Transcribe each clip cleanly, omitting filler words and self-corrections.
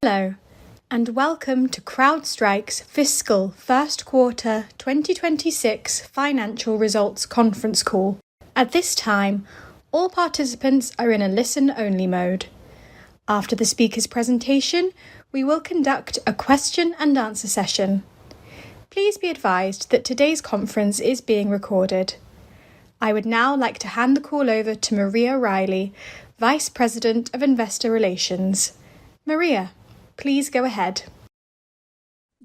Hello, and welcome to CrowdStrike's fiscal first quarter 2026 financial results conference call. At this time, all participants are in a listen-only mode. After the speaker's presentation, we will conduct a question and answer session. Please be advised that today's conference is being recorded. I would now like to hand the call over to Maria Riley, Vice President of Investor Relations. Maria, please go ahead.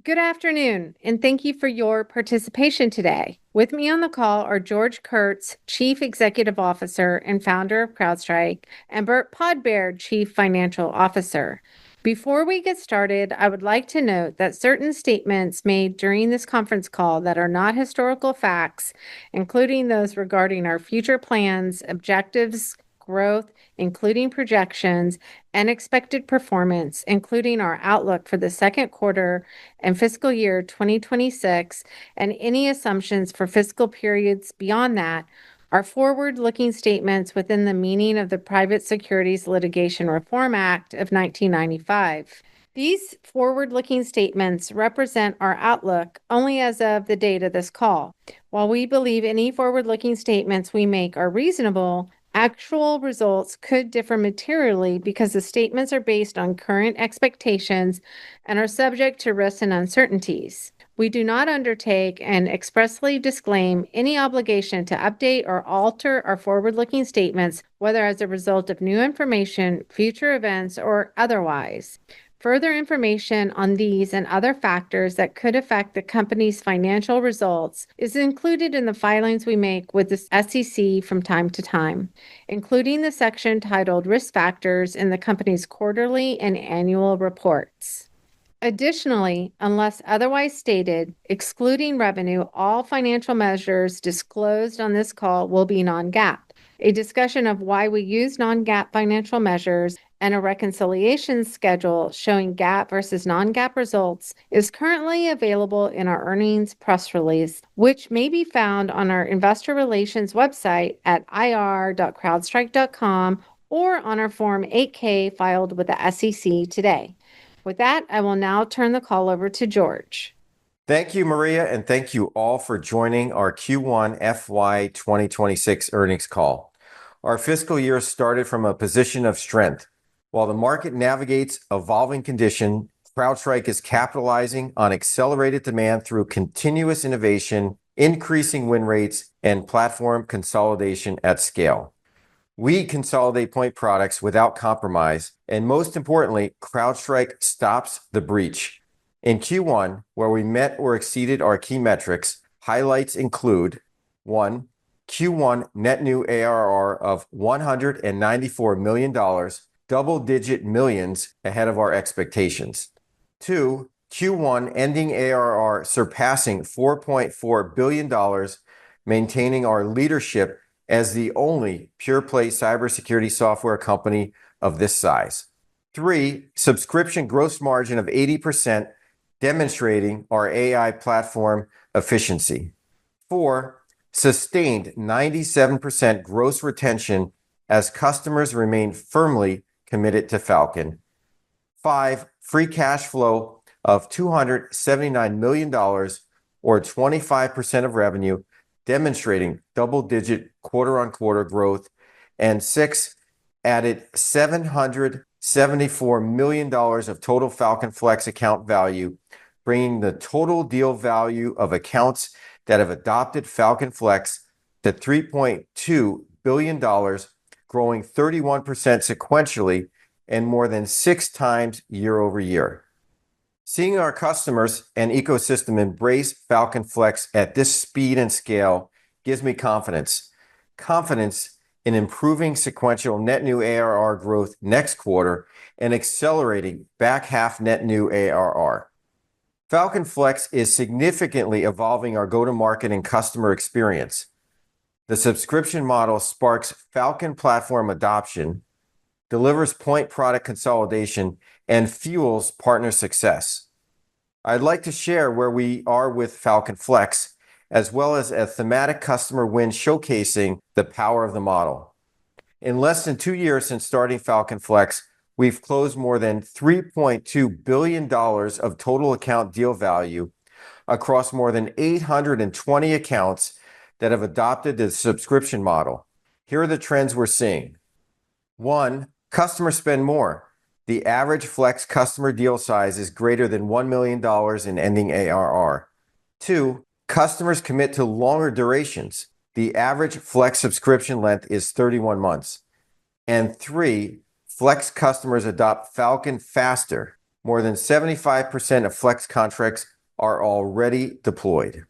Good afternoon, and thank you for your participation today. With me on the call are George Kurtz, Chief Executive Officer and founder of CrowdStrike, and Burt Podbere, Chief Financial Officer. Before we get started, I would like to note that certain statements made during this conference call that are not historical facts, including those regarding our future plans, objectives, growth, including projections, and expected performance, including our outlook for the second quarter and fiscal year 2026, and any assumptions for fiscal periods beyond that, are forward-looking statements within the meaning of the Private Securities Litigation Reform Act of 1995. These forward-looking statements represent our outlook only as of the date of this call. While we believe any forward-looking statements we make are reasonable, actual results could differ materially because the statements are based on current expectations and are subject to risks and uncertainties. We do not undertake and expressly disclaim any obligation to update or alter our forward-looking statements, whether as a result of new information, future events, or otherwise. Further information on these and other factors that could affect the company's financial results is included in the filings we make with the SEC from time to time, including the section titled Risk Factors in the company's quarterly and annual reports. Additionally, unless otherwise stated, excluding revenue, all financial measures disclosed on this call will be non-GAAP. A discussion of why we use non-GAAP financial measures and a reconciliation schedule showing GAAP versus non-GAAP results is currently available in our earnings press release, which may be found on our investor relations website at ir.crowdstrike.com or on our Form 8-K filed with the SEC today. With that, I will now turn the call over to George. Thank you, Maria, and thank you all for joining our Q1 FY 2026 earnings call. Our fiscal year started from a position of strength. While the market navigates evolving conditions, CrowdStrike is capitalizing on accelerated demand through continuous innovation, increasing win rates, and platform consolidation at scale. We consolidate point products without compromise, and most importantly, CrowdStrike stops the breach. In Q1, where we met or exceeded our key metrics, highlights include 1. Q1 net new ARR of $194 million, double-digit millions ahead of our expectations. 2. Q1 ending ARR surpassing $4.4 billion, maintaining our leadership as the only pure-play cybersecurity software company of this size. 3. Subscription gross margin of 80%, demonstrating our AI platform efficiency. 4. Sustained 97% gross retention as customers remain firmly committed to Falcon. 5. Free cash flow of $279 million, or 25% of revenue, demonstrating double-digit quarter-on-quarter growth. And 6. Added $774 million of total Falcon Flex account value, bringing the total deal value of accounts that have adopted Falcon Flex to $3.2 billion, growing 31% sequentially and more than 6 times year over year. Seeing our customers and ecosystem embrace Falcon Flex at this speed and scale gives me confidence. Confidence in improving sequential net new ARR growth next quarter and accelerating back half net new ARR. Falcon Flex is significantly evolving our go-to-market and customer experience. The subscription model sparks Falcon platform adoption, delivers point product consolidation, and fuels partner success. I'd like to share where we are with Falcon Flex, as well as a thematic customer win showcasing the power of the model. In less than 2 years since starting Falcon Flex, we've closed more than $3.2 billion of total account deal value across more than 820 accounts that have adopted the subscription model. Here are the trends we're seeing. 1, customers spend more. The average Flex customer deal size is greater than $1 million in ending ARR. 2, customers commit to longer durations. The average Flex subscription length is 31 months. And 3, Flex customers adopt Falcon faster. More than 75% of Flex contracts are already deployed.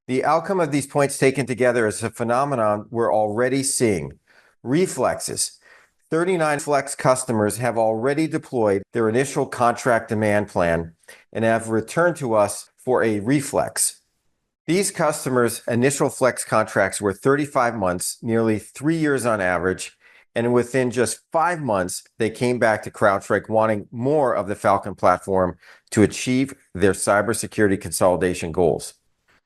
The outcome of these points taken together is a phenomenon we're already seeing. Reflexes. 39 Flex customers have already deployed their initial contract demand plan and have returned to us for a reflex. These customers' initial Flex contracts were 35 months, nearly 3 years on average, and within just 5 months, they came back to CrowdStrike wanting more of the Falcon platform to achieve their cybersecurity consolidation goals.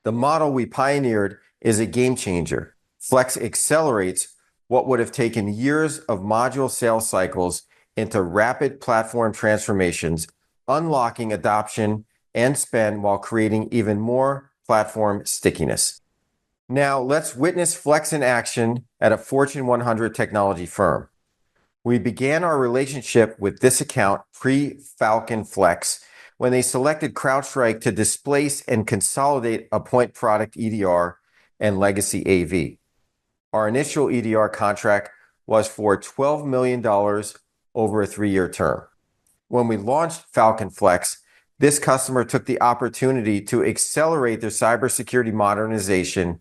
The model we pioneered is a game changer. Flex accelerates what would have taken years of module sales cycles into rapid platform transformations, unlocking adoption and spend while creating even more platform stickiness. Now, let's witness Flex in action at a Fortune 100 technology firm. We began our relationship with this account pre-Falcon Flex when they selected CrowdStrike to displace and consolidate a point product EDR and legacy AV. Our initial EDR contract was for $12 million over a 3-year term. When we launched Falcon Flex, this customer took the opportunity to accelerate their cybersecurity modernization,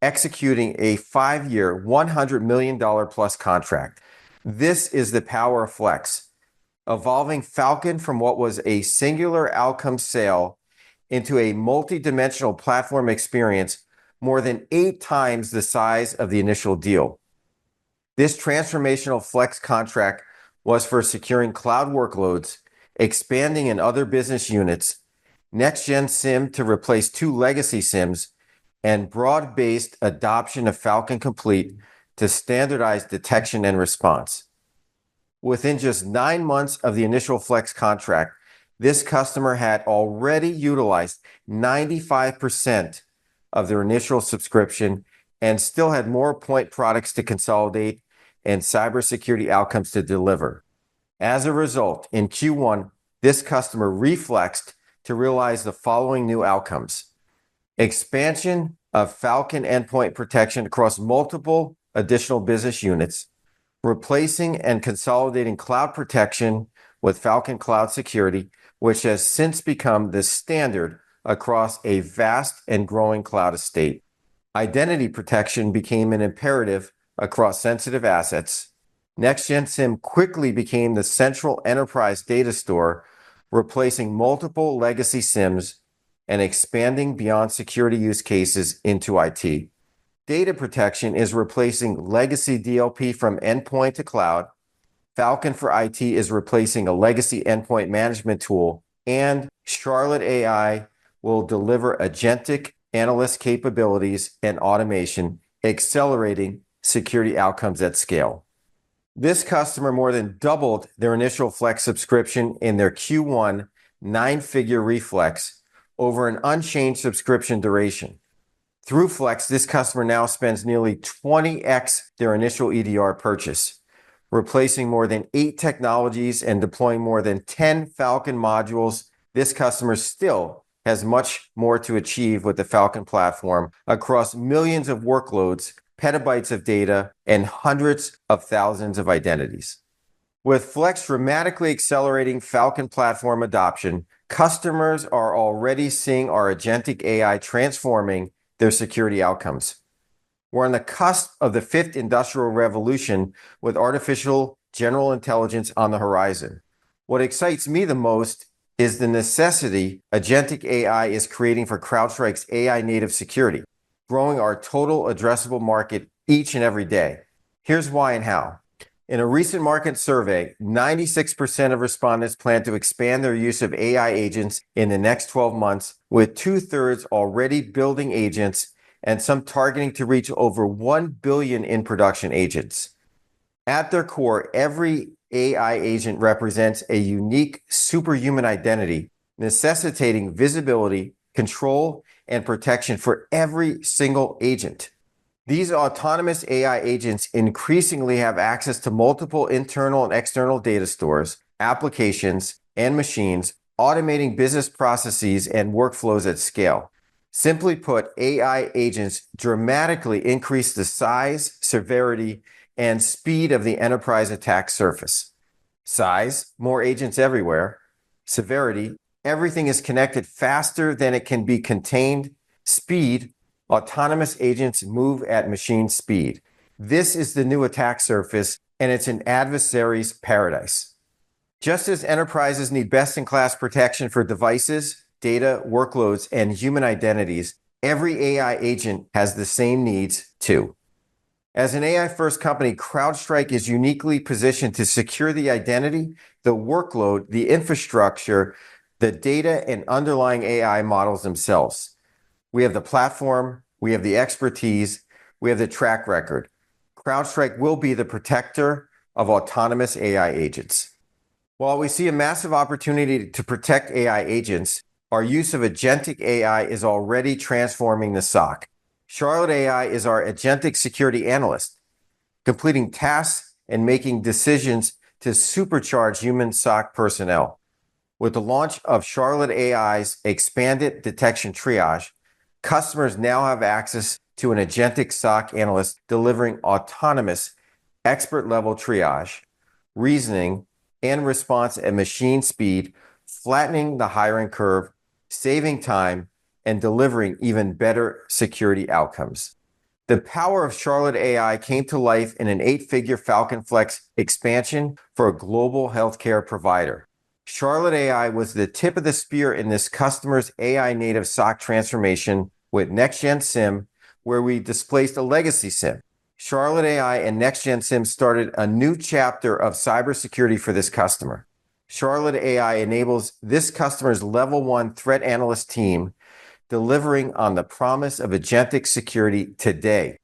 executing a 5-year, $100 million plus contract. This is the power of Flex, evolving Falcon from what was a singular outcome sale into a multi-dimensional platform experience more than 8 times the size of the initial deal. This transformational Flex contract was for securing cloud workloads, expanding in other business units, next-gen SIEM to replace 2 legacy SIEMs, and broad-based adoption of Falcon Complete to standardize detection and response. Within just 9 months of the initial Flex contract, this customer had already utilized 95% of their initial subscription and still had more point products to consolidate and cybersecurity outcomes to deliver. As a result, in Q1, this customer reflexed to realize the following new outcomes: expansion of Falcon endpoint protection across multiple additional business units, replacing and consolidating cloud protection with Falcon Cloud Security, which has since become the standard across a vast and growing cloud estate. Identity protection became an imperative across sensitive assets. Next-Gen SIEM quickly became the central enterprise data store, replacing multiple legacy SIEMs and expanding beyond security use cases into IT. Data protection is replacing legacy DLP from endpoint to cloud. Falcon for IT is replacing a legacy endpoint management tool, and Charlotte AI will deliver agentic analyst capabilities and automation, accelerating security outcomes at scale. This customer more than doubled their initial Flex subscription in their Q1 9-figure reflex over an unchanged subscription duration. Through Flex, this customer now spends nearly 20x their initial EDR purchase, replacing more than 8 technologies and deploying more than 10 Falcon modules. This customer still has much more to achieve with the Falcon platform across millions of workloads, petabytes of data, and hundreds of thousands of identities. With Flex dramatically accelerating Falcon platform adoption, customers are already seeing our agentic AI transforming their security outcomes. We're on the cusp of the 5th industrial revolution with artificial general intelligence on the horizon. What excites me the most is the necessity agentic AI is creating for CrowdStrike's AI native security, growing our total addressable market each and every day. Here's why and how. In a recent market survey, 96% of respondents plan to expand their use of AI agents in the next 12 months, with 2/3 already building agents and some targeting to reach over 1 billion in production agents. At their core, every AI agent represents a unique superhuman identity, necessitating visibility, control, and protection for every single agent. These autonomous AI agents increasingly have access to multiple internal and external data stores, applications, and machines, automating business processes and workflows at scale. Simply put, AI agents dramatically increase the size, severity, and speed of the enterprise attack surface. Size, more agents everywhere. Severity, everything is connected faster than it can be contained. Speed, autonomous agents move at machine speed. This is the new attack surface, and it's an adversary's paradise. Just as enterprises need best-in-class protection for devices, data, workloads, and human identities, every AI agent has the same needs too. As an AI-first company, CrowdStrike is uniquely positioned to secure the identity, the workload, the infrastructure, the data, and underlying AI models themselves. We have the platform, we have the expertise, we have the track record. CrowdStrike will be the protector of autonomous AI agents. While we see a massive opportunity to protect AI agents, our use of agentic AI is already transforming the SOC. Charlotte AI is our agentic security analyst, completing tasks and making decisions to supercharge human SOC personnel. With the launch of Charlotte AI's expanded detection triage, customers now have access to an agentic SOC analyst delivering autonomous, expert-level triage, reasoning, and response at machine speed, flattening the hiring curve, saving time, and delivering even better security outcomes. The power of Charlotte AI came to life in an 8-figure Falcon Flex expansion for a global healthcare provider. Charlotte AI was the tip of the spear in this customer's AI native SOC transformation with Next-Gen SIEM, where we displaced a legacy SIEM. Charlotte AI and Next-Gen SIEM started a new chapter of cybersecurity for this customer. Charlotte AI enables this customer's level 1 threat analyst team, delivering on the promise of agentic security today.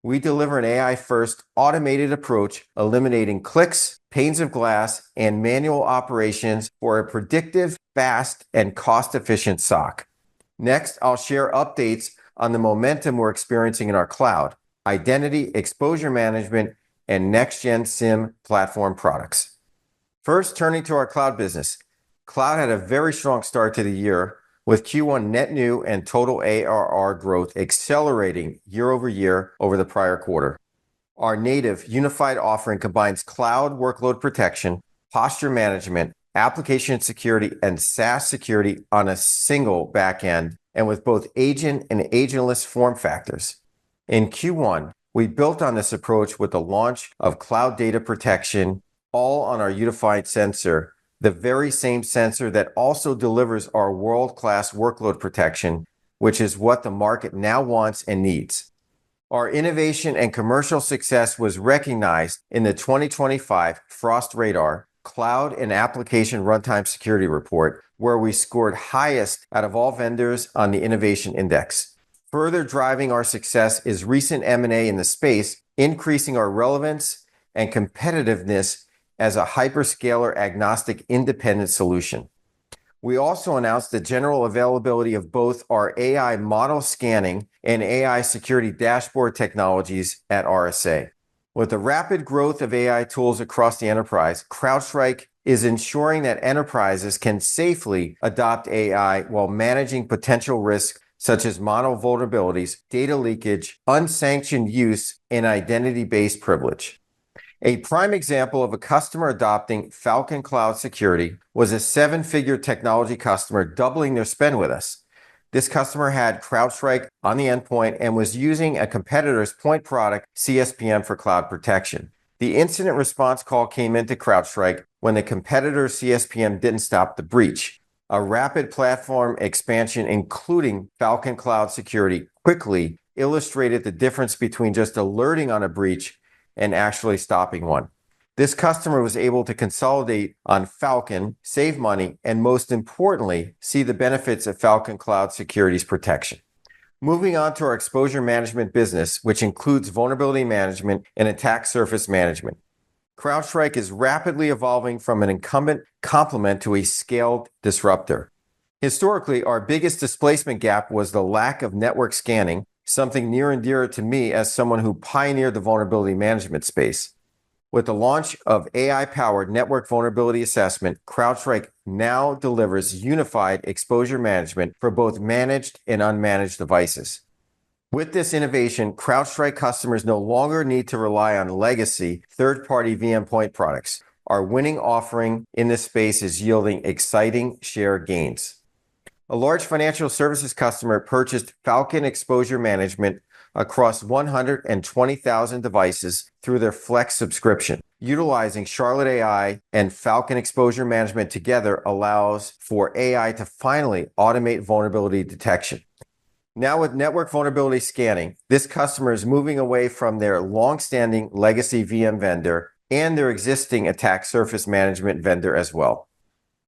We deliver an AI-first automated approach, eliminating clicks, panes of glass, and manual operations for a predictive, fast, and cost-efficient SOC. Next, I'll share updates on the momentum we're experiencing in our cloud, identity, exposure management, and Next-Gen SIEM platform products. First, turning to our cloud business. Cloud had a very strong start to the year, with Q1 net new and total ARR growth accelerating year over the prior quarter. Our native unified offering combines cloud workload protection, posture management, application security, and SaaS security on a single backend, and with both agent and agentless form factors. In Q1, we built on this approach with the launch of cloud data protection, all on our unified sensor, the very same sensor that also delivers our world-class workload protection, which is what the market now wants and needs. Our innovation and commercial success was recognized in the 2025 Frost Radar Cloud and Application Runtime Security Report, where we scored highest out of all vendors on the Innovation Index. Further driving our success is recent M&A in the space, increasing our relevance and competitiveness as a hyperscaler agnostic independent solution. We also announced the general availability of both our AI model scanning and AI security dashboard technologies at RSA. With the rapid growth of AI tools across the enterprise, CrowdStrike is ensuring that enterprises can safely adopt AI while managing potential risks such as model vulnerabilities, data leakage, unsanctioned use, and identity-based privilege. A prime example of a customer adopting Falcon Cloud Security was a 7-figure technology customer doubling their spend with us. This customer had CrowdStrike on the endpoint and was using a competitor's point product, CSPM, for cloud protection. The incident response call came into CrowdStrike when the competitor's CSPM didn't stop the breach. A rapid platform expansion, including Falcon Cloud Security, quickly illustrated the difference between just alerting on a breach and actually stopping one. This customer was able to consolidate on Falcon, save money, and most importantly, see the benefits of Falcon Cloud Security's protection. Moving on to our exposure management business, which includes vulnerability management and attack surface management. CrowdStrike is rapidly evolving from an incumbent complement to a scaled disruptor. Historically, our biggest displacement gap was the lack of network scanning, something near and dear to me as someone who pioneered the vulnerability management space. With the launch of AI-powered network vulnerability assessment, CrowdStrike now delivers unified exposure management for both managed and unmanaged devices. With this innovation, CrowdStrike customers no longer need to rely on legacy third-party VM point products. Our winning offering in this space is yielding exciting share gains. A large financial services customer purchased Falcon Exposure Management across 120,000 devices through their Flex subscription. Utilizing Charlotte AI and Falcon Exposure Management together allows for AI to finally automate vulnerability detection. Now with network vulnerability scanning, this customer is moving away from their long-standing legacy VM vendor and their existing attack surface management vendor as well.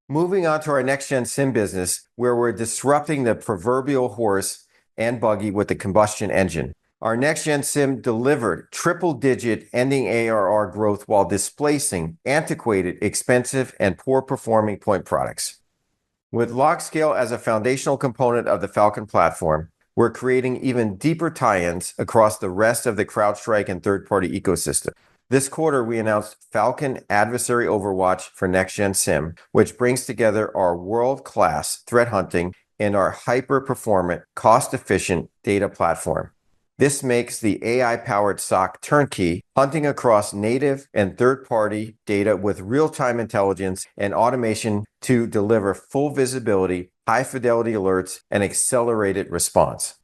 Moving on to our next-gen SIEM business, where we're disrupting the proverbial horse and buggy with the combustion engine. Our next-gen SIEM delivered triple-digit ending ARR growth while displacing antiquated, expensive, and poor-performing point products. With LogScale as a foundational component of the Falcon platform, we're creating even deeper tie-ins across the rest of the CrowdStrike and third-party ecosystem. This quarter, we announced Falcon Adversary Overwatch for Next-Gen SIEM, which brings together our world-class threat hunting and our hyper-performant, cost-efficient data platform. This makes the AI-powered SOC turnkey, hunting across native and third-party data with real-time intelligence and automation to deliver full visibility, high-fidelity alerts, and accelerated response.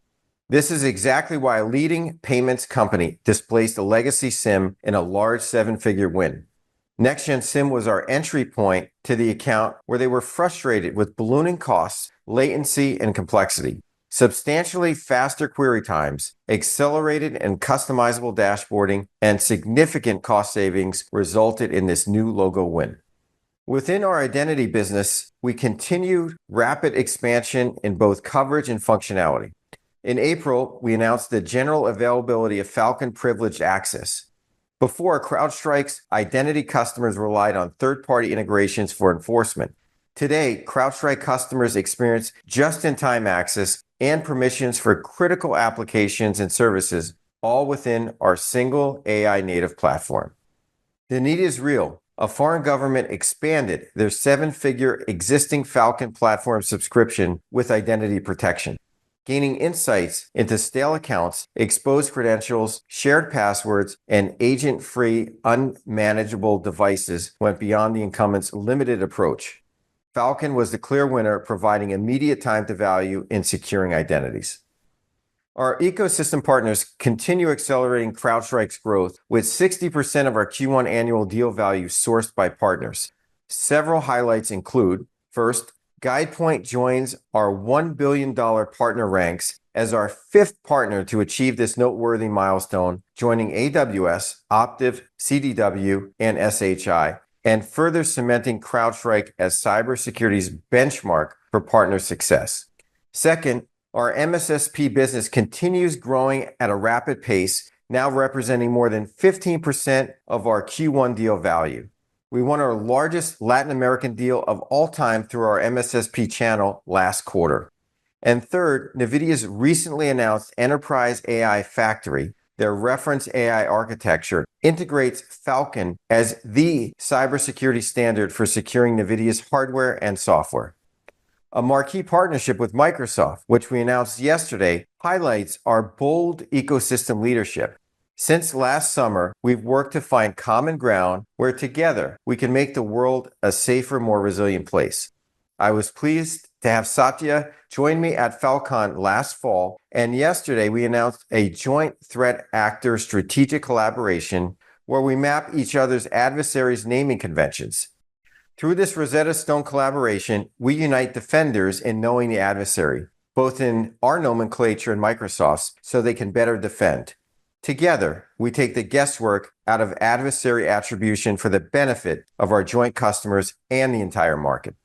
This is exactly why a leading payments company displaced a legacy SIEM in a large seven-figure win. Next-Gen SIEM was our entry point to the account where they were frustrated with ballooning costs, latency, and complexity. Substantially faster query times, accelerated and customizable dashboarding, and significant cost savings resulted in this new logo win. Within our identity business, we continued rapid expansion in both coverage and functionality. In April, we announced the general availability of Falcon Privileged Access. Before, CrowdStrike's identity customers relied on third-party integrations for enforcement. Today, CrowdStrike customers experience just-in-time access and permissions for critical applications and services, all within our single AI-native platform. The need is real. A foreign government expanded their seven-figure existing Falcon platform subscription with identity protection. Gaining insights into stale accounts, exposed credentials, shared passwords, and agent-free, unmanageable devices went beyond the incumbent's limited approach. Falcon was the clear winner, providing immediate time to value in securing identities. Our ecosystem partners continue accelerating CrowdStrike's growth, with 60% of our Q1 annual deal value sourced by partners. Several highlights include, first, GuidePoint joins our $1 billion partner ranks as our fifth partner to achieve this noteworthy milestone, joining AWS, Optiv, CDW, and SHI, and further cementing CrowdStrike as cybersecurity's benchmark for partner success. Second, our MSSP business continues growing at a rapid pace, now representing more than 15% of our Q1 deal value. We won our largest Latin American deal of all time through our MSSP channel last quarter. And third, NVIDIA's recently announced Enterprise AI Factory, their reference AI architecture, integrates Falcon as the cybersecurity standard for securing NVIDIA's hardware and software. A marquee partnership with Microsoft, which we announced yesterday, highlights our bold ecosystem leadership. Since last summer, we've worked to find common ground where together we can make the world a safer, more resilient place. I was pleased to have Satya join me at Falcon last fall, and yesterday we announced a joint threat actor strategic collaboration where we map each other's adversaries' naming conventions. Through this Rosetta Stone collaboration, we unite defenders in knowing the adversary, both in our nomenclature and Microsoft's, so they can better defend. Together, we take the guesswork out of adversary attribution for the benefit of our joint customers and the entire market.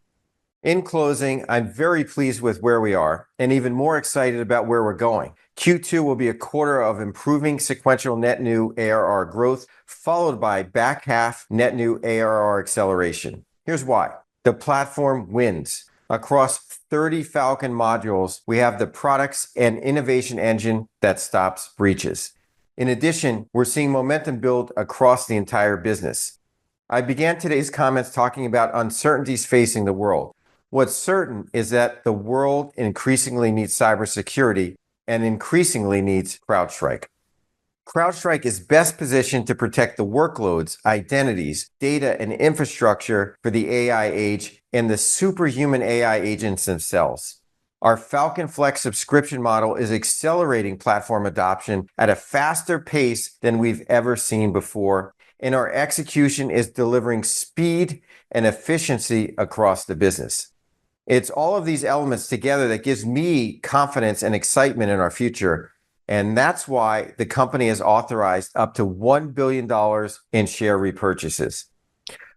In closing, I'm very pleased with where we are and even more excited about where we're going. Q2 will be a quarter of improving sequential net new ARR growth, followed by back half net new ARR acceleration. Here's why. The platform wins. Across 30 Falcon modules, we have the products and innovation engine that stops breaches. In addition, we're seeing momentum build across the entire business. I began today's comments talking about uncertainties facing the world. What's certain is that the world increasingly needs cybersecurity and increasingly needs CrowdStrike. CrowdStrike is best positioned to protect the workloads, identities, data, and infrastructure for the AI age and the superhuman AI agents themselves. Our Falcon Flex subscription model is accelerating platform adoption at a faster pace than we've ever seen before, and our execution is delivering speed and efficiency across the business. It's all of these elements together that gives me confidence and excitement in our future. And that's why the company has authorized up to $1 billion in share repurchases.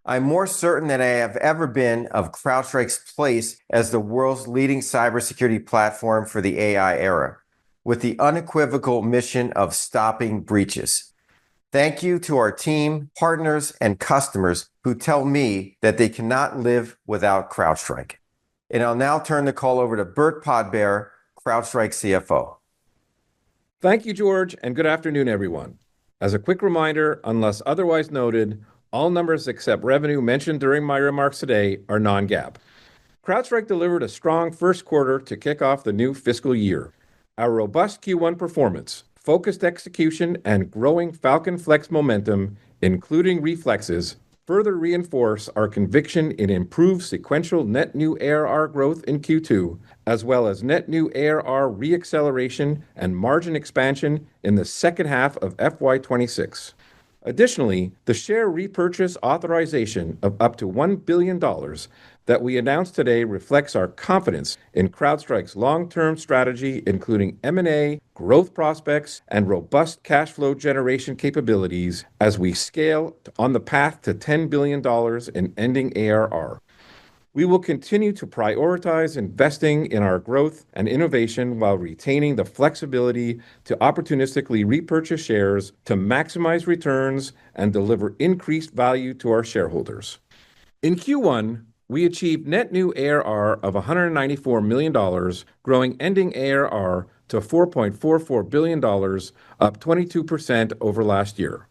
I'm more certain than I have ever been of CrowdStrike's place as the world's leading cybersecurity platform for the AI era, with the unequivocal mission of stopping breaches. Thank you to our team, partners, and customers who tell me that they cannot live without CrowdStrike. And I'll now turn the call over to Burt Podbere, CrowdStrike CFO. Thank you, George, and good afternoon, everyone. As a quick reminder, unless otherwise noted, all numbers except revenue mentioned during my remarks today are non-GAAP. CrowdStrike delivered a strong first quarter to kick off the new fiscal year. Our robust Q1 performance, focused execution, and growing Falcon Flex momentum, including reflexes, further reinforce our conviction in improved sequential net new ARR growth in Q2, as well as net new ARR re-acceleration and margin expansion in the second half of FY26. Additionally, the share repurchase authorization of up to $1 billion that we announced today reflects our confidence in CrowdStrike's long-term strategy, including M&A, growth prospects, and robust cash flow generation capabilities as we scale on the path to $10 billion in ending ARR. We will continue to prioritize investing in our growth and innovation while retaining the flexibility to opportunistically repurchase shares to maximize returns and deliver increased value to our shareholders. In Q1, we achieved net new ARR of $194 million, growing ending ARR to $4.44 billion, up 22% over last year.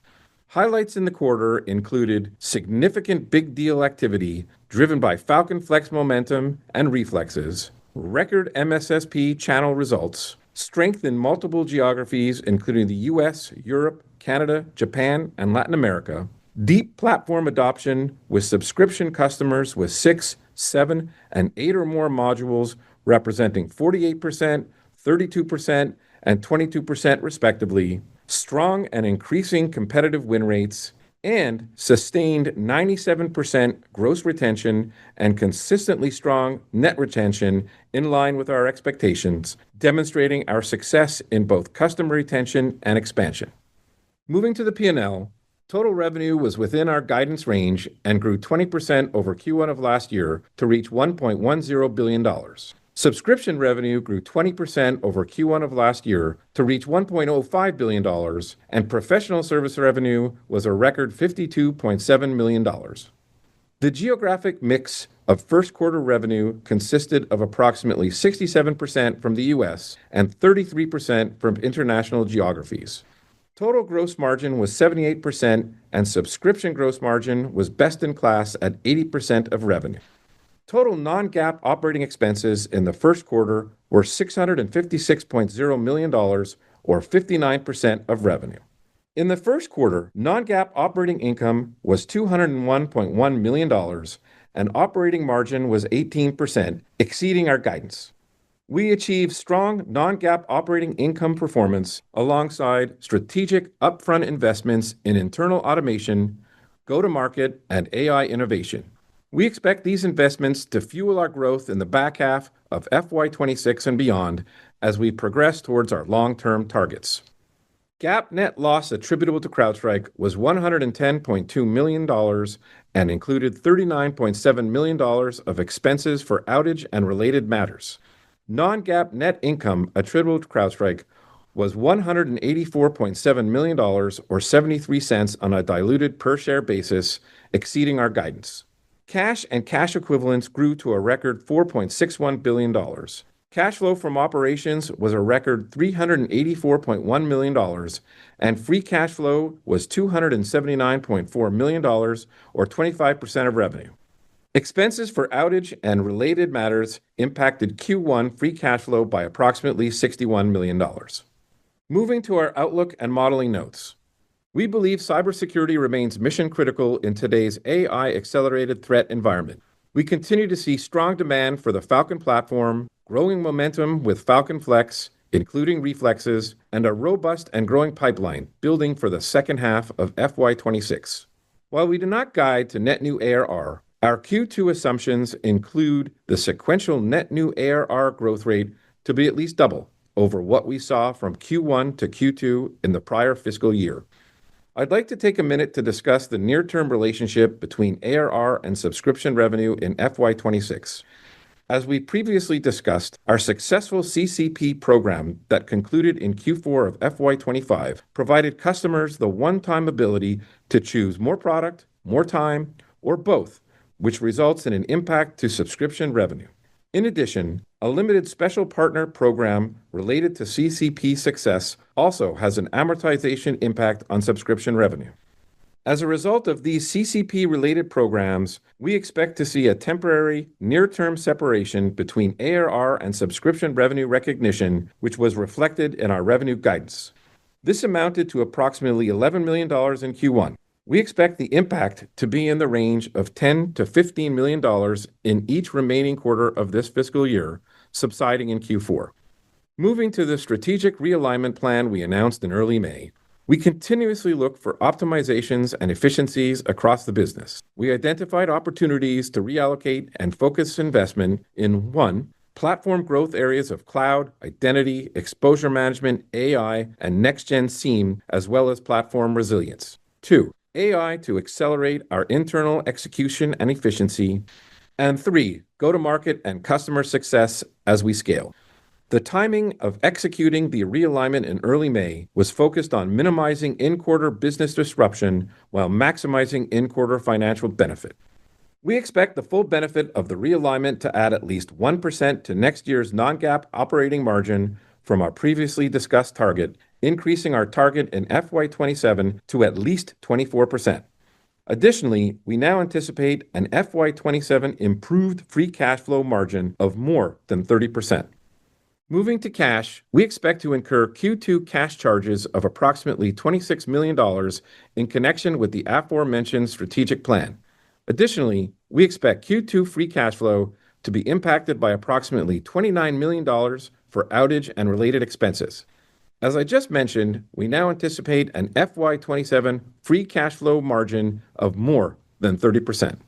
Highlights in the quarter included significant big deal activity driven by Falcon Flex momentum and reflexes, record MSSP channel results, strength in multiple geographies including the US, Europe, Canada, Japan, and Latin America, deep platform adoption with subscription customers with 6, 7, and 8 or more modules representing 48%, 32%, and 22% respectively, strong and increasing competitive win rates, and sustained 97% gross retention and consistently strong net retention in line with our expectations, demonstrating our success in both customer retention and expansion. Moving to the P&L, total revenue was within our guidance range and grew 20% over Q1 of last year to reach $1.10 billion. Subscription revenue grew 20% over Q1 of last year to reach $1.05 billion, and professional service revenue was a record $52.7 million. The geographic mix of first quarter revenue consisted of approximately 67% from the US and 33% from international geographies. Total gross margin was 78%, and subscription gross margin was best in class at 80% of revenue. Total non-GAAP operating expenses in the first quarter were $656.0 million, or 59% of revenue. In the first quarter, non-GAAP operating income was $201.1 million, and operating margin was 18%, exceeding our guidance. We achieved strong non-GAAP operating income performance alongside strategic upfront investments in internal automation, go-to-market, and AI innovation. We expect these investments to fuel our growth in the back half of FY26 and beyond as we progress towards our long-term targets. GAAP net loss attributable to CrowdStrike was $110.2 million and included $39.7 million of expenses for outage and related matters. Non-GAAP net income attributable to CrowdStrike was $184.7 million or 73 cents on a diluted per share basis, exceeding our guidance. Cash and cash equivalents grew to a record $4.61 billion. Cash flow from operations was a record $384.1 million, and free cash flow was $279.4 million, or 25% of revenue. Expenses for outage and related matters impacted Q1 free cash flow by approximately $61 million. Moving to our outlook and modeling notes. We believe cybersecurity remains mission-critical in today's AI-accelerated threat environment. We continue to see strong demand for the Falcon platform, growing momentum with Falcon Flex, including reflexes, and a robust and growing pipeline building for the second half of FY26. While we do not guide to net new ARR, our Q2 assumptions include the sequential net new ARR growth rate to be at least double over what we saw from Q1 to Q2 in the prior fiscal year. I'd like to take a minute to discuss the near-term relationship between ARR and subscription revenue in FY26. As we previously discussed, our successful CCP program that concluded in Q4 of FY25 provided customers the one-time ability to choose more product, more time, or both, which results in an impact to subscription revenue. In addition, a limited special partner program related to CCP success also has an amortization impact on subscription revenue. As a result of these CCP-related programs, we expect to see a temporary, near-term separation between ARR and subscription revenue recognition, which was reflected in our revenue guidance. This amounted to approximately $11 million in Q1. We expect the impact to be in the range of $10 to $15 million in each remaining quarter of this fiscal year, subsiding in Q4. Moving to the strategic realignment plan we announced in early May, we continuously look for optimizations and efficiencies across the business. We identified opportunities to reallocate and focus investment in 1. Platform growth areas of cloud, identity, exposure management, AI, and next-gen SIEM, as well as platform resilience. 2. AI to accelerate our internal execution and efficiency. And 3. Go-to-market and customer success as we scale. The timing of executing the realignment in early May was focused on minimizing in-quarter business disruption while maximizing in-quarter financial benefit. We expect the full benefit of the realignment to add at least 1% to next year's non-GAAP operating margin from our previously discussed target, increasing our target in FY27 to at least 24%. Additionally, we now anticipate an FY27 improved free cash flow margin of more than 30%. Moving to cash, we expect to incur Q2 cash charges of approximately $26 million in connection with the aforementioned strategic plan. Additionally, we expect Q2 free cash flow to be impacted by approximately $29 million for outage and related expenses. As I just mentioned, we now anticipate an FY27 free cash flow margin of more than 30%.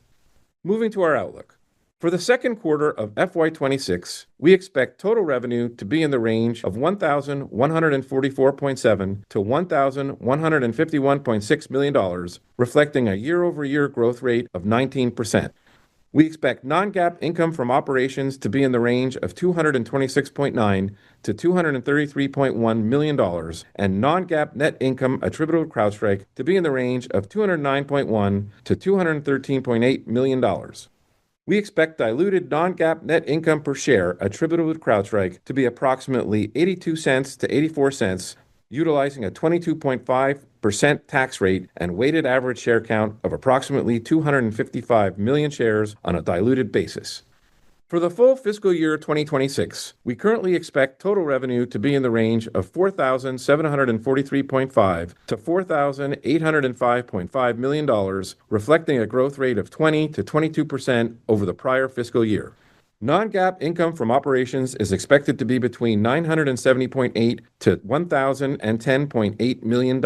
Moving to our outlook. For the second quarter of FY26, we expect total revenue to be in the range of $1,144.7 to $1,151.6 million, reflecting a year-over-year growth rate of 19%. We expect non-GAAP income from operations to be in the range of $226.9 to $233.1 million, and non-GAAP net income attributable to CrowdStrike to be in the range of $209.1 to $213.8 million. We expect diluted non-GAAP net income per share attributable to CrowdStrike to be approximately 82 cents to 84 cents, utilizing a 22.5% tax rate and weighted average share count of approximately 255 million shares on a diluted basis. For the full fiscal year 2026, we currently expect total revenue to be in the range of $4,743.5 to $4,805.5 million, reflecting a growth rate of 20 to 22% over the prior fiscal year. Non-GAAP income from operations is expected to be between $970.8 to $1,010.8 million.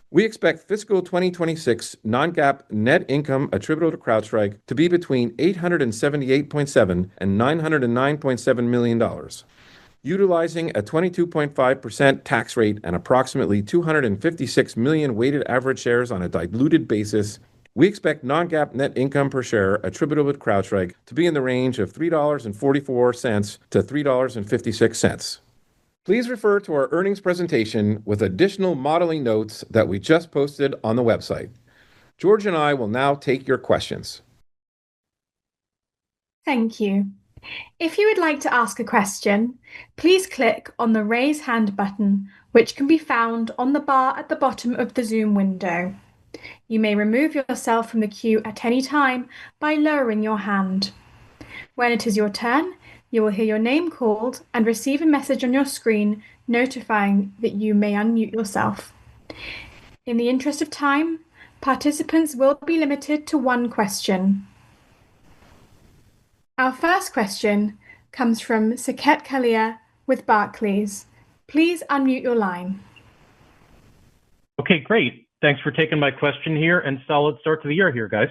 We expect fiscal 2026 non-GAAP net income attributable to CrowdStrike to be between $878.7 and $909.7 million. Utilizing a 22.5% tax rate and approximately 256 million weighted average shares on a diluted basis, we expect non-GAAP net income per share attributable to CrowdStrike to be in the range of $3.44 to $3.56. Please refer to our earnings presentation with additional modeling notes that we just posted on the website. George and I will now take your questions. Thank you. If you would like to ask a question, please click on the Raise Hand button, which can be found on the bar at the bottom of the Zoom window. You may remove yourself from the queue at any time by lowering your hand. When it is your turn, you will hear your name called and receive a message on your screen notifying that you may unmute yourself. In the interest of time, participants will be limited to one question. Our first question comes from Saket Kalia with Barclays. Please unmute your line. Okay, great. Thanks for taking my question here, and solid start to the year here, guys.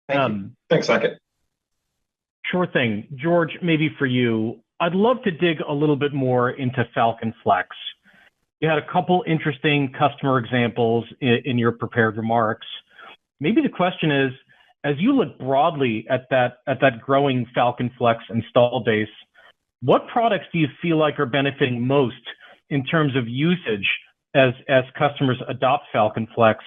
Thank you. Thanks, Saket. Sure thing. George, maybe for you, I'd love to dig a little bit more into Falcon Flex. You had a couple interesting customer examples in your prepared remarks. Maybe the question is, as you look broadly at that growing Falcon Flex install base, what products do you feel like are benefiting most in terms of usage as customers adopt Falcon Flex?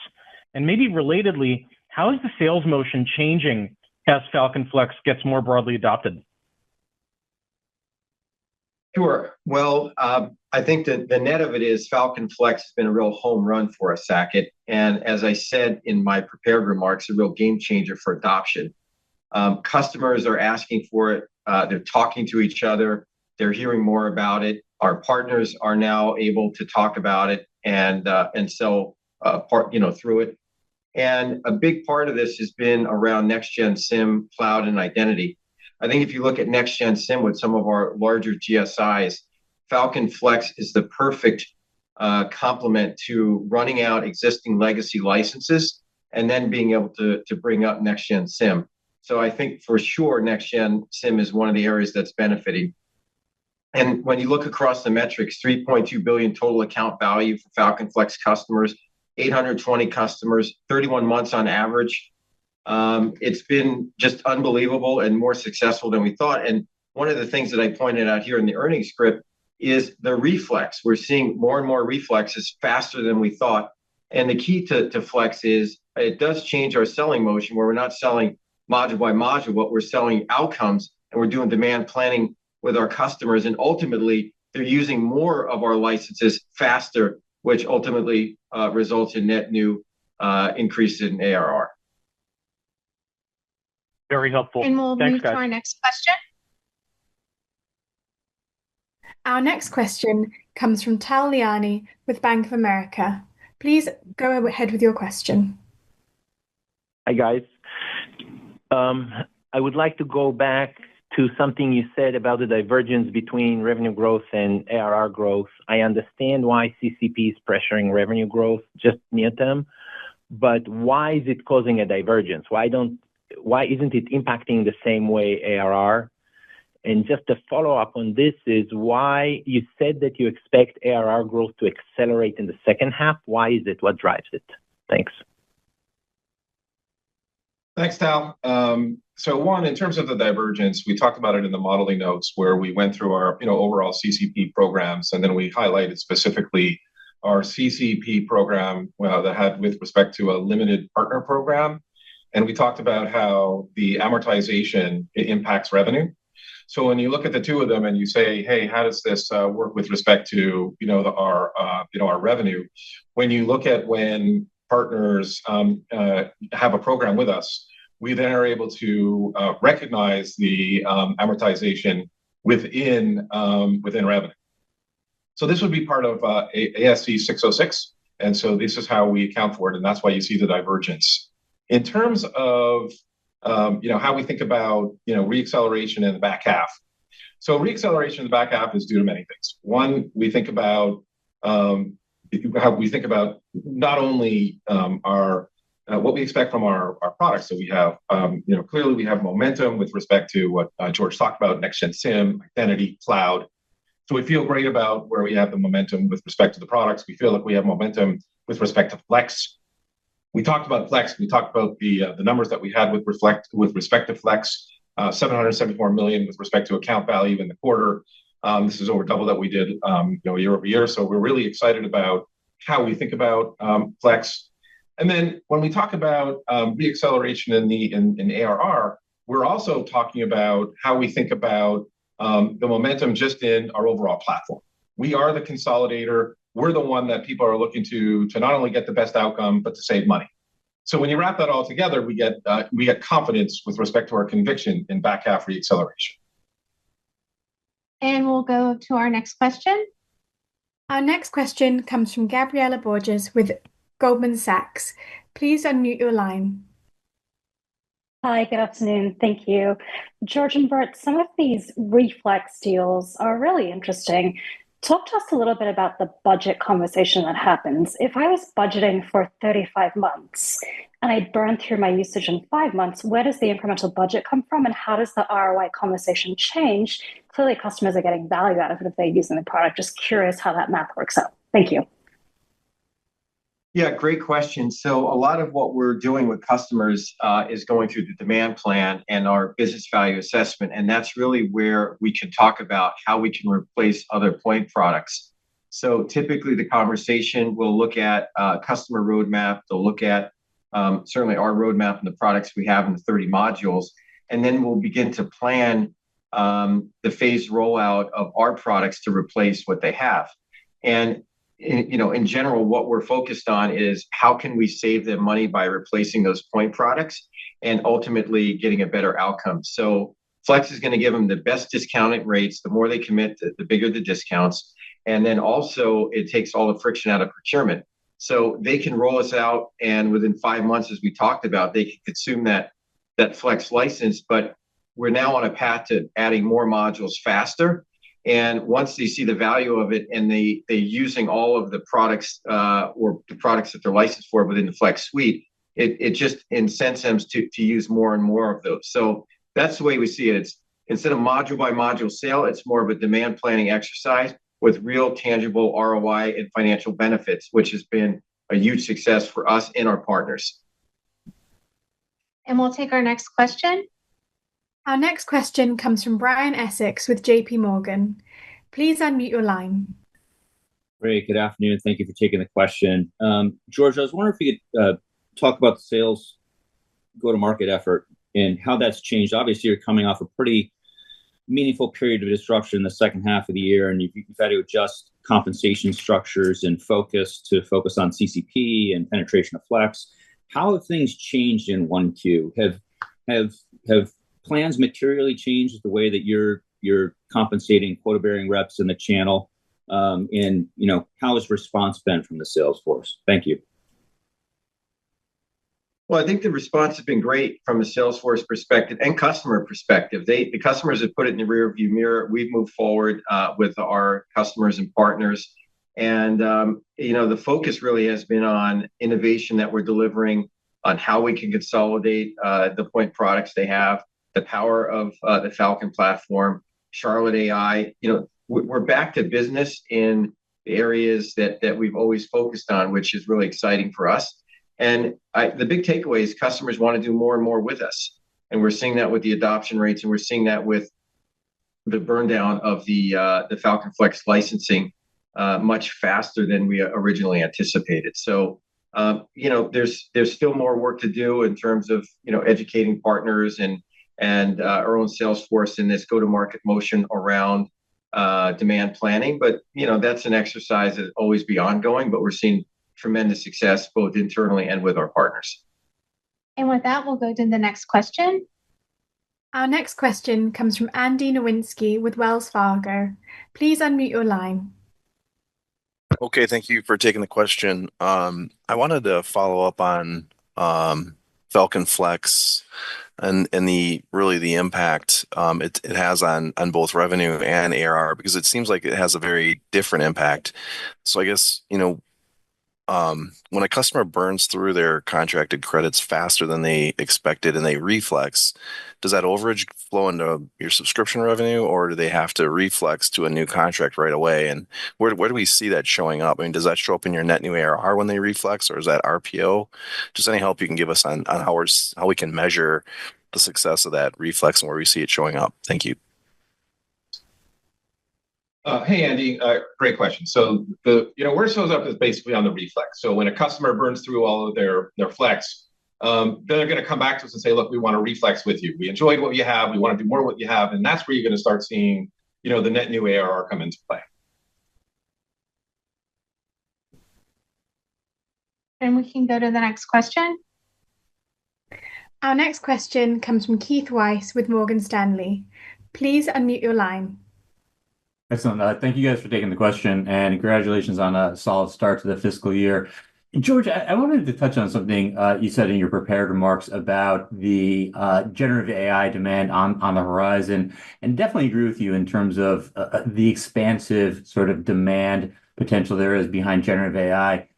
And maybe relatedly, how is the sales motion changing as Falcon Flex gets more broadly adopted? Sure. Well, I think that the net of it is Falcon Flex has been a real home run for us, Saket. And as I said in my prepared remarks, a real game changer for adoption. Customers are asking for it. They're talking to each other. They're hearing more about it. Our partners are now able to talk about it and sell through it. And a big part of this has been around next-gen SIEM, cloud, and identity. I think if you look at next-gen SIEM with some of our larger GSIs, Falcon Flex is the perfect complement to running out existing legacy licenses and then being able to bring up next-gen SIEM. So I think for sure next-gen SIEM is one of the areas that's benefiting. And when you look across the metrics, 3.2 billion total account value for Falcon Flex customers, 820 customers, 31 months on average. It's been just unbelievable and more successful than we thought. And one of the things that I pointed out here in the earnings script is the reflex. We're seeing more and more reflexes faster than we thought. And the key to Flex is it does change our selling motion where we're not selling module by module, but we're selling outcomes and we're doing demand planning with our customers. And ultimately, they're using more of our licenses faster, which ultimately results in net new increase in ARR. Very helpful. And we'll Thanks, move guys. to our next question. Our next question comes from Tal Liani with Bank of America. Please go ahead with your question. Hi, guys. I would like to go back to something you said about the divergence between revenue growth and ARR growth. I understand why CCP is pressuring revenue growth just near term, but why is it causing a divergence? Why isn't it impacting the same way ARR? And just a follow-up on this is why you said that you expect ARR growth to accelerate in the second half. Why is it? What drives it? Thanks. Thanks, Tal. So one, in terms of the divergence, we talked about it in the modeling notes where we went through our overall CCP programs, and then we highlighted specifically our CCP program that had with respect to a limited partner program. And we talked about how the amortization impacts revenue. So when you look at the two of them and you say, hey, how does this work with respect to our revenue? When you look at when partners have a program with us, we then are able to recognize the amortization within revenue. So this would be part of ASC 606, and so this is how we account for it, and that's why you see the divergence. In terms of how we think about reacceleration in the back half. So reacceleration in the back half is due to many things. One, we think about how we think about not only our what we expect from our products. So we have, clearly we have momentum with respect to what George talked about, next-gen SIEM, identity, cloud. So we feel great about where we have the momentum with respect to the products. We feel like we have momentum with respect to Flex. We talked about Flex. We talked about the numbers that we had with respect to Flex, $774 million with respect to account value in the quarter. This is over double that we did, year over year. So we're really excited about how we think about Flex. And then when we talk about reacceleration in ARR, we're also talking about how we think about the momentum just in our overall platform. We are the consolidator. We're the one that people are looking to not only get the best outcome, but to save money. So when you wrap that all together, we get confidence with respect to our conviction in back half reacceleration. And we'll go to our next question. Our next question comes from Gabriela Borges with Goldman Sachs. Please unmute your line. Hi, good afternoon. Thank you. George and Bert, some of these reflex deals are really interesting. Talk to us a little bit about the budget conversation that happens. If I was budgeting for 35 months and I burn through my usage in 5 months, where does the incremental budget come from and how does the ROI conversation change? Clearly, customers are getting value out of it if they're using the product. Just curious how that math works out. Thank you. Yeah, great question. So a lot of what we're doing with customers is going through the demand plan and our business value assessment. And that's really where we can talk about how we can replace other point products. So typically the conversation will look at customer roadmap. They'll look at certainly our roadmap and the products we have in the 30 modules. And then we'll begin to plan the phased rollout of our products to replace what they have. And in general, what we're focused on is how can we save them money by replacing those point products and ultimately getting a better outcome. So Flex is going to give them the best discounted rates. The more they commit, the bigger the discounts. And then also it takes all the friction out of procurement. So they can roll us out and within 5 months, as we talked about, they can consume that Flex license, but we're now on a path to adding more modules faster. And once they see the value of it and they're using all of the products or the products that they're licensed for within the Flex suite, it just incents them to use more and more of those. So that's the way we see it. It's instead of module by module sale, it's more of a demand planning exercise with real tangible ROI and financial benefits, which has been a huge success for us and our partners. And we'll take our next question. Our next question comes from Brian Essex with JP Morgan. Please unmute your line. Great. Good afternoon. Thank you for taking the question. George, I was wondering if you could talk about the sales go-to-market effort and how that's changed. Obviously, you're coming off a pretty meaningful period of disruption in the second half of the year, and you've had to adjust compensation structures and focus on CCP and penetration of Flex. How have things changed in 1Q? Have plans materially changed the way that you're compensating quota-bearing reps in the channel? And how has response been from the sales force? Thank you. Well, I think the response has been great from a Salesforce perspective and customer perspective. The customers have put it in the rearview mirror. We've moved forward with our customers and partners. And, the focus really has been on innovation that we're delivering, on how we can consolidate the point products they have, the power of the Falcon platform, Charlotte AI. We're back to business in the areas that we've always focused on, which is really exciting for us. And the big takeaway is customers want to do more and more with us. And we're seeing that with the adoption rates, and we're seeing that with the burn down of the Falcon Flex licensing much faster than we originally anticipated. So, there's still more work to do in terms of, educating partners and our own sales force in this go-to-market motion around demand planning. But, that's an exercise that will always be ongoing, but we're seeing tremendous success both internally and with our partners. And with that, we'll go to the next question. Our next question comes from Andy Nowinski with Wells Fargo. Please unmute your line. Okay, thank you for taking the question. I wanted to follow up on Falcon Flex and the impact it has on both revenue and ARR, because it seems like it has a very different impact. So I guess, when a customer burns through their contracted credits faster than they expected and they reflex, does that overage flow into your subscription revenue, or do they have to reflex to a new contract right away? And where do we see that showing up? I mean, does that show up in your net new ARR when they reflex, or is that RPO? Just any help you can give us on how we can measure the success of that reflex and where we see it showing up. Thank you. Hey, Andy, great question. So where it shows up is basically on the reflex. So when a customer burns through all of their flex, then they're going to come back to us and say, look, we want to reflex with you. We enjoyed what you have. We want to do more what you have. And that's where you're going to start seeing, the net new ARR come into play. And we can go to the next question. Our next question comes from Keith Weiss with Morgan Stanley. Please unmute your line. Excellent. Thank you guys for taking the question, and congratulations on a solid start to the fiscal year. George, I wanted to touch on something you said in your prepared remarks about the generative AI demand on the horizon, and definitely agree with you in terms of the expansive sort of demand potential there is behind generative AI.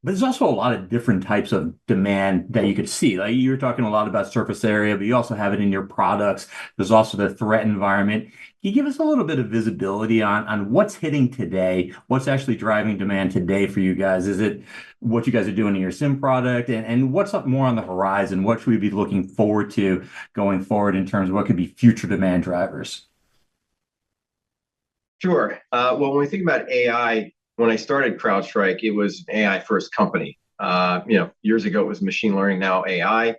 But there's also a lot of different types of demand that you could see. Like you were talking a lot about surface area, but you also have it in your products. There's also the threat environment. Can you give us a little bit of visibility on what's hitting today, what's actually driving demand today for you guys? Is it what you guys are doing in your SIM product? And what's up more on the horizon? What should we be looking forward to going forward in terms of what could be future demand drivers? Sure. Well, when we think about AI, when I started CrowdStrike, it was an AI first company. Years ago it was machine learning, now AI.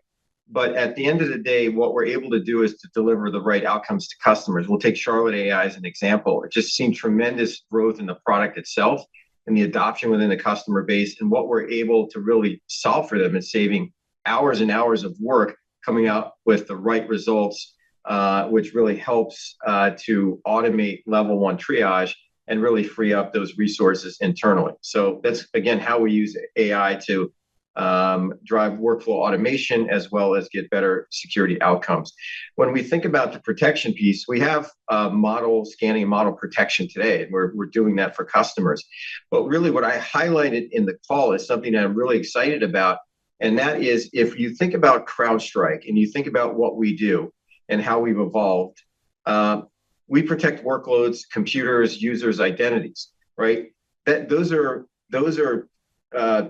But at the end of the day, what we're able to do is to deliver the right outcomes to customers. We'll take Charlotte AI as an example. It just seen tremendous growth in the product itself and the adoption within the customer base. And what we're able to really solve for them is saving hours and hours of work, coming out with the right results, which really helps to automate level 1 triage and really free up those resources internally. So that's, again, how we use AI to drive workflow automation as well as get better security outcomes. When we think about the protection piece, we have model scanning and model protection today, and we're doing that for customers. But really what I highlighted in the call is something that I'm really excited about, and that is if you think about CrowdStrike and you think about what we do and how we've evolved, we protect workloads, computers, users' identities, right? Those are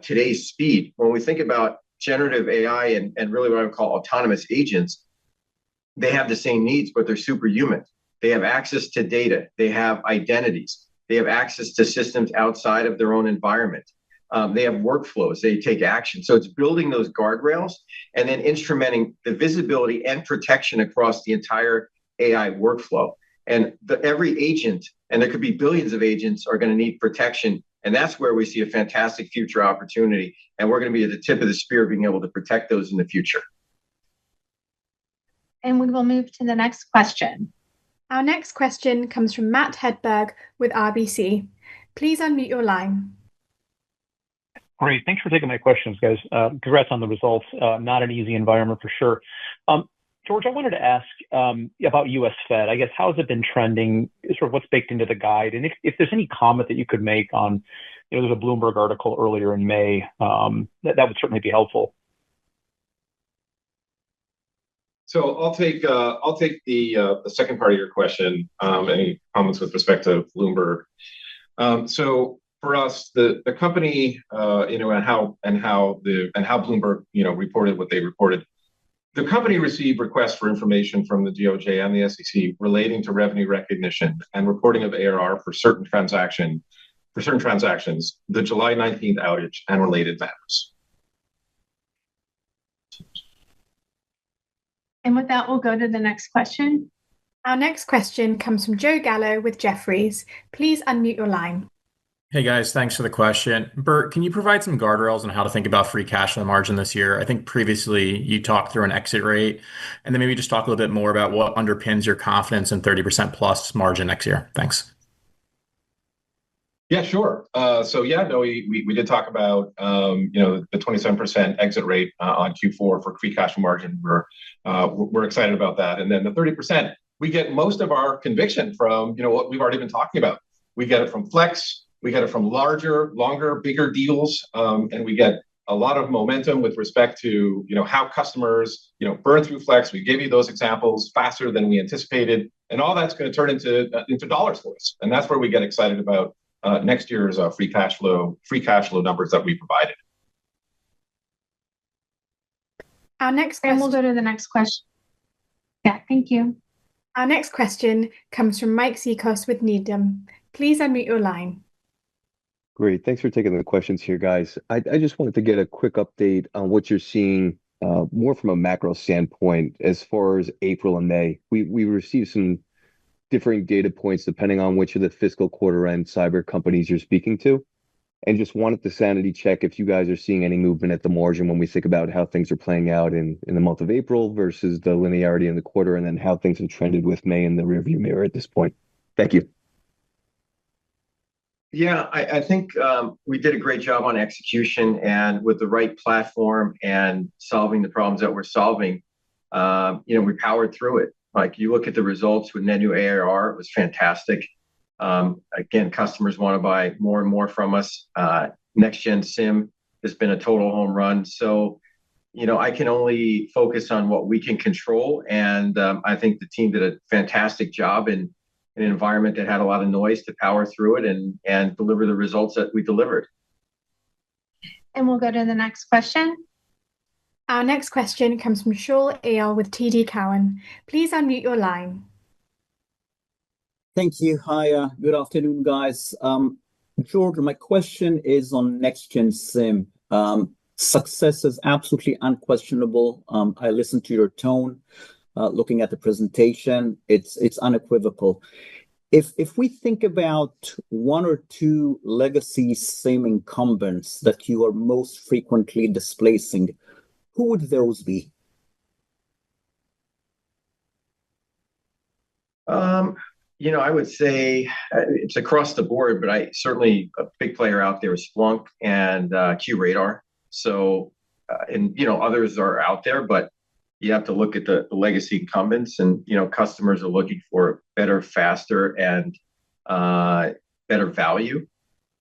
today's speed. When we think about generative AI and really what I would call autonomous agents, they have the same needs, but they're superhuman. They have access to data. They have identities. They have access to systems outside of their own environment. They have workflows. They take action. So it's building those guardrails and then instrumenting the visibility and protection across the entire AI workflow. And every agent, and there could be billions of agents, are going to need protection. And that's where we see a fantastic future opportunity. And we're going to be at the tip of the spear being able to protect those in the future. And we will move to the next question. Our next question comes from Matt Hedberg with RBC. Please unmute your line. Great. Thanks for taking my questions, guys. Congrats on the results. Not an easy environment for sure. George, I wanted to ask about US Fed. I guess, how has it been trending? Sort of what's baked into the guide? And if there's any comment that you could make on, there's a Bloomberg article earlier in May, that would certainly be helpful. So I'll take the second part of your question. Any comments with respect to Bloomberg? So for us, the company, and how Bloomberg, reported what they reported. The company received requests for information from the DOJ and the SEC relating to revenue recognition and reporting of ARR for certain transactions, the July 19th outage and related matters. And with that, we'll go to the next question. Our next question comes from Joe Gallo with Jefferies. Please unmute your line. Hey guys, thanks for the question. Bert, can you provide some guardrails on how to think about free cash flow margin this year? I think previously you talked through an exit rate, and then maybe just talk a little bit more about what underpins your confidence in 30% plus margin next year. Thanks. Yeah, sure. We did talk about the 27% exit rate on Q4 for free cash flow margin. We're excited about that, and then the 30%, we get most of our conviction from what we've already been talking about. We get it from Flex. We get it from larger, longer, bigger deals, and we get a lot of momentum with respect to how customers burn through Flex. We gave you those examples faster than we anticipated, and all that's going to turn into dollars for us. And that's where we get excited about next year's free cash flow numbers that we provided. Our next question. And we'll go to the next question. Yeah, thank you. Our next question comes from Mike Zikos with Needham. Please unmute your line. Great. Thanks for taking the questions here, guys. I just wanted to get a quick update on what you're seeing more from a macro standpoint as far as April and May. We received some differing data points depending on which of the fiscal quarter end cyber companies you're speaking to. And just wanted to sanity check if you guys are seeing any movement at the margin when we think about how things are playing out in the month of April versus the linearity in the quarter, and then how things have trended with May in the rearview mirror at this point. Thank you. Yeah, I think we did a great job on execution, and with the right platform and solving the problems that we're solving, we powered through it. Like, you look at the results with net new ARR, it was fantastic. Again, customers want to buy more and more from us. Next Gen SIEM has been a total home run. So, I can only focus on what we can control, and I think the team did a fantastic job in an environment that had a lot of noise to power through it and deliver the results that we delivered. And we'll go to the next question. Our next question comes from Shaul Eyal with TD Cowen. Please unmute your line. Thank you. Hi, good afternoon, guys. George, my question is on Next Gen SIEM. Success is absolutely unquestionable. I listened to your tone. Looking at the presentation, it's unequivocal. If we think about one or two legacy SIEM incumbents that you are most frequently displacing, who would those be? I would say it's across the board, but certainly a big player out there is Splunk and QRadar. So, others are out there, but you have to look at the legacy incumbents, and customers are looking for better, faster, and better value.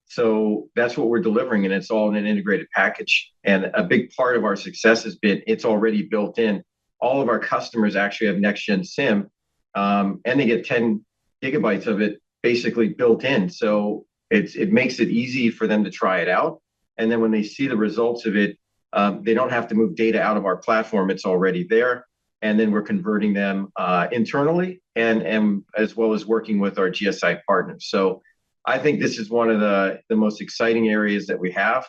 So that's what we're delivering, and it's all in an integrated package. And a big part of our success has been it's already built in. All of our customers actually have Next Gen SIEM, and they get 10 gigabytes of it basically built in. So it makes it easy for them to try it out. And then when they see the results of it, they don't have to move data out of our platform. It's already there. And then we're converting them internally and as well as working with our GSI partners. So I think this is one of the most exciting areas that we have.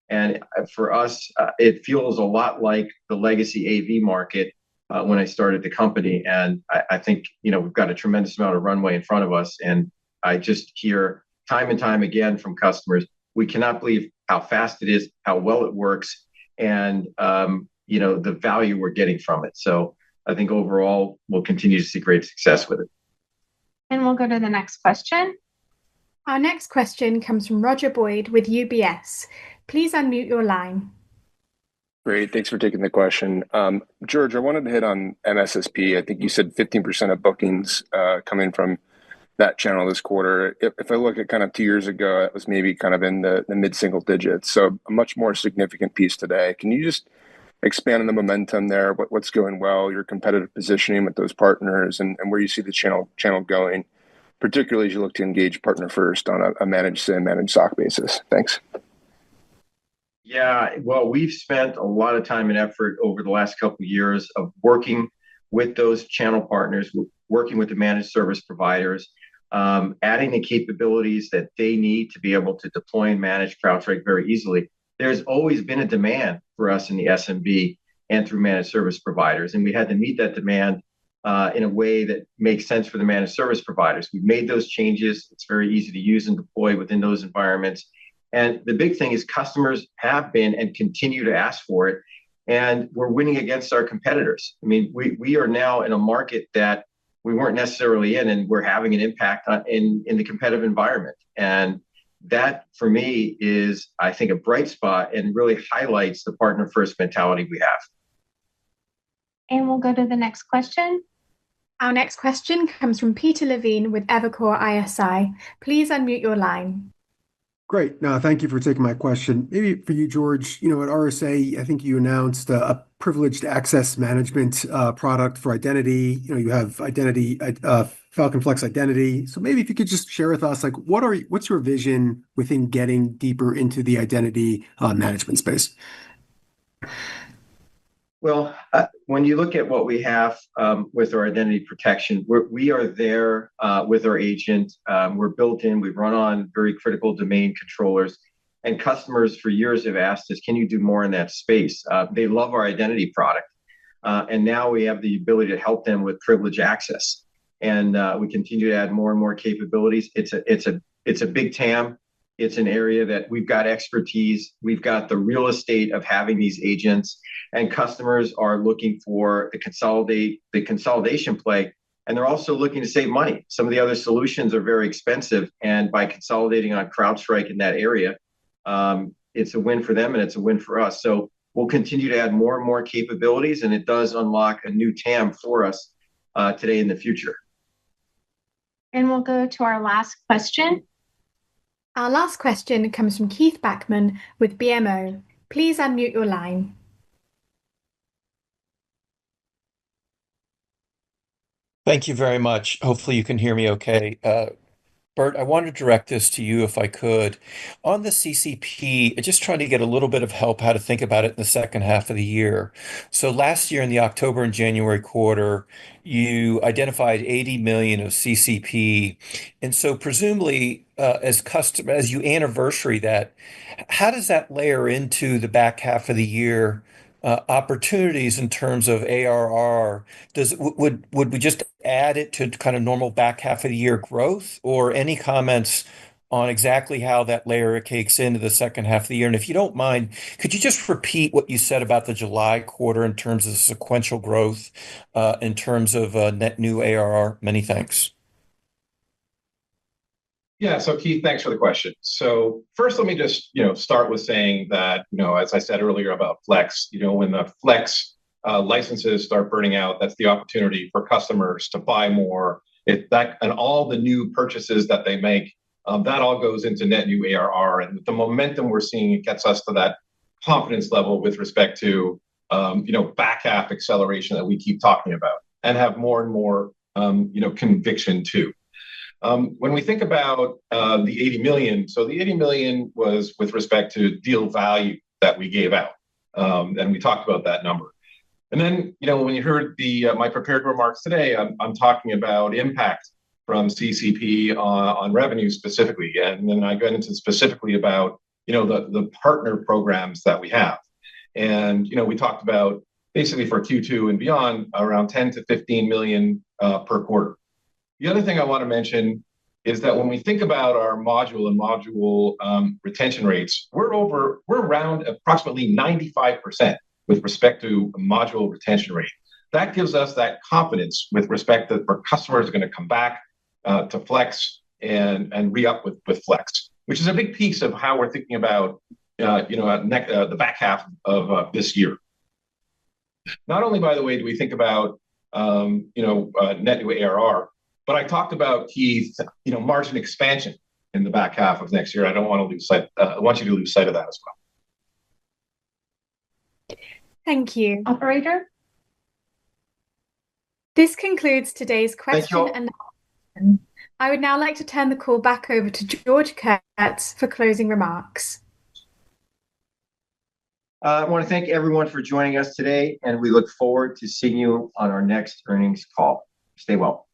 And for us, it feels a lot like the legacy AV market when I started the company. And I think, we've got a tremendous amount of runway in front of us. And I just hear time and time again from customers, we cannot believe how fast it is, how well it works, and the value we're getting from it. So I think overall we'll continue to see great success with it. And we'll go to the next question. Our next question comes from Roger Boyd with UBS. Please unmute your line. Great. Thanks for taking the question. George, I wanted to hit on MSSP. I think you said 15% of bookings coming from that channel this quarter. If I look at kind of 2 years ago, it was maybe kind of in the mid-single digits. So a much more significant piece today. Can you just expand on the momentum there? What's going well, your competitive positioning with those partners, and where you see the channel going, particularly as you look to engage partner first on a managed SIEM, managed SOC basis? Thanks. Yeah, well, we've spent a lot of time and effort over the last couple of years of working with those channel partners, working with the managed service providers, adding the capabilities that they need to be able to deploy and manage CrowdStrike very easily. There's always been a demand for us in the SMB and through managed service providers, and we had to meet that demand in a way that makes sense for the managed service providers. We've made those changes. It's very easy to use and deploy within those environments. And the big thing is customers have been and continue to ask for it, and we're winning against our competitors. I mean, we are now in a market that we weren't necessarily in, and we're having an impact in the competitive environment. And that, for me, is, I think, a bright spot and really highlights the partner-first mentality we have. And we'll go to the next question. Our next question comes from Peter Levine with Evercore ISI. Please unmute your line. Great. No, thank you for taking my question. Maybe for you, George, at RSA, I think you announced a privileged access management product for identity. You have identity, Falcon Flex Identity. So maybe if you could just share with us, like, what's your vision within getting deeper into the identity management space? Well, when you look at what we have with our identity protection, we are there with our agent. We're built in. We run on very critical domain controllers. And customers for years have asked us, can you do more in that space? They love our identity product. And now we have the ability to help them with privileged access. And we continue to add more and more capabilities. It's a big TAM. It's an area that we've got expertise. We've got the real estate of having these agents, and customers are looking for the consolidation play, and they're also looking to save money. Some of the other solutions are very expensive, and by consolidating on CrowdStrike in that area, it's a win for them and it's a win for us. So we'll continue to add more and more capabilities, and it does unlock a new TAM for us today and the future. And we'll go to our last question. Our last question comes from Keith Bachman with BMO. Please unmute your line. Thank you very much. Hopefully you can hear me okay. Burt, I wanted to direct this to you if I could. On the CCP, just trying to get a little bit of help how to think about it in the second half of the year. So last year in the October and January quarter, you identified 80 million of CCP. And so presumably as you anniversary that, how does that layer into the back half of the year opportunities in terms of ARR? Would we just add it to kind of normal back half of the year growth, or any comments on exactly how that layer cakes into the second half of the year? And if you don't mind, could you just repeat what you said about the July quarter in terms of sequential growth, in terms of net new ARR? Many thanks. Yeah, so Keith, thanks for the question. So first, let me just start with saying that as I said earlier about Flex, when the Flex licenses start burning out, that's the opportunity for customers to buy more. And all the new purchases that they make, that all goes into net new ARR. And the momentum we're seeing, it gets us to that confidence level with respect to back half acceleration that we keep talking about, and have more and more conviction too. When we think about the 80 million, so the 80 million was with respect to deal value that we gave out. And we talked about that number. And then, when you heard my prepared remarks today, I'm talking about impact from CCP on revenue specifically. And then I got into specifically about, the partner programs that we have. And, we talked about basically for Q2 and beyond around 10 to 15 million per quarter. The other thing I want to mention is that when we think about our module retention rates, we're around approximately 95% with respect to module retention rate. That gives us that confidence with respect that our customers are going to come back to Flex and re-up with Flex, which is a big piece of how we're thinking about the back half of this year. Not only, by the way, do we think about net new ARR, but I talked about, Keith, margin expansion in the back half of next year. I don't want to lose sight. I want you to lose sight of that as well. Thank you. Operator? This concludes today's question and answer. I would now like to turn the call back over to George Kurtz for closing remarks. I want to thank everyone for joining us today, and we look forward to seeing you on our next earnings call. Stay well.